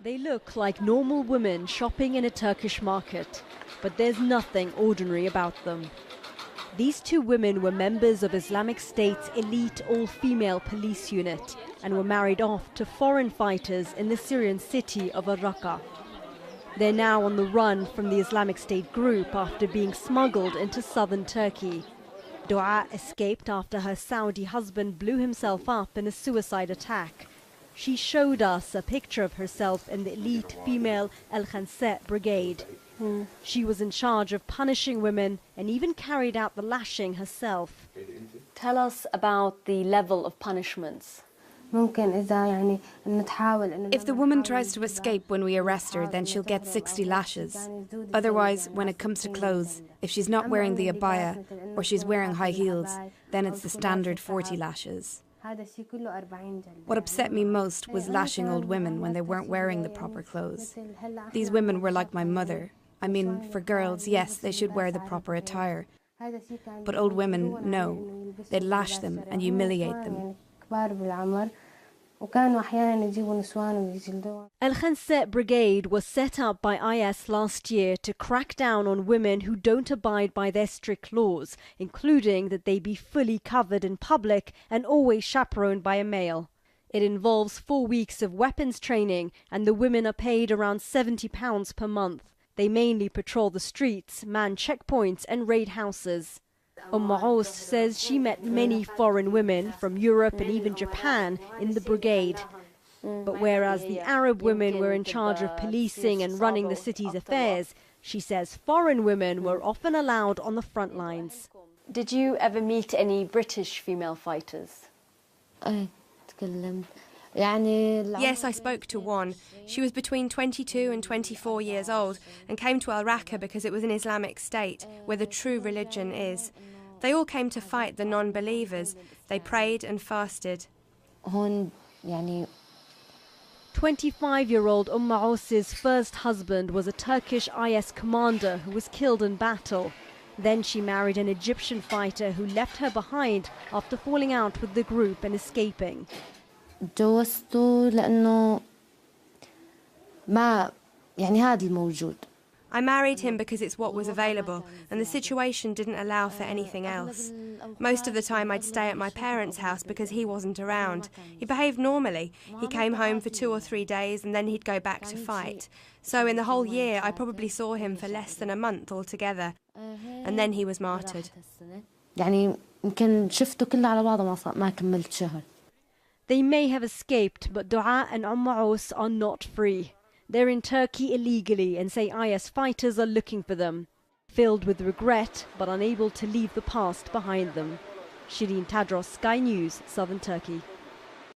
They look like normal women shopping in a Turkish market, but there's nothing ordinary about them. These two women were members of Islamic State's elite all-female police unit and were married off to foreign fighters in the Syrian city of Al-Raqqa. They're now on the run from the Islamic State group after being smuggled into southern Turkey. Dua escaped after her Saudi husband blew himself up in a suicide attack. She showed us a picture of herself in the elite female Al-Khansa brigade. She was in charge of punishing women and even carried out the lashing herself. Tell us about the level of punishments. If the woman tries to escape when we arrest her, then she'll get 60 lashes. Otherwise, when it comes to clothes, if she's not wearing the abaya or she's wearing high heels, then it's the standard 40 lashes. What upset me most was lashing old women when they weren't wearing the proper clothes. These women were like my mother. I mean, for girls, yes, they should wear the proper attire. But old women, no. They'd lash them and humiliate them. Al-Khansa Brigade was set up by IS last year to crack down on women who don't abide by their strict laws, including that they be fully covered in public and always chaperoned by a male. It involves 4 weeks of weapons training, and the women are paid around £70 per month. They mainly patrol the streets, man checkpoints and raid houses. Aous says she met many foreign women from Europe and even Japan in the brigade. But whereas the Arab women were in charge of policing and running the city's affairs, she says foreign women were often allowed on the front lines. Did you ever meet any British female fighters? Yes, I spoke to one. She was between 22 and 24 years old and came to Al-Raqqa because it was an Islamic state where the true religion is. They all came to fight the non-believers. They prayed and fasted. 25-year-old Aous's first husband was a Turkish IS commander who was killed in battle. Then she married an Egyptian fighter who left her behind after falling out with the group and escaping. I married him because it's what was available, and the situation didn't allow for anything else. Most of the time I'd stay at my parents' house because he wasn't around. He behaved normally. He came home for 2 or 3 days and then he'd go back to fight. So in the whole year I probably saw him for less than a month altogether. And then he was martyred. They may have escaped, but Dua and Aous are not free. They're in Turkey illegally and say IS fighters are looking for them. Filled with regret, but unable to leave the past behind them. Shireen Tadros, Sky News, Southern Turkey.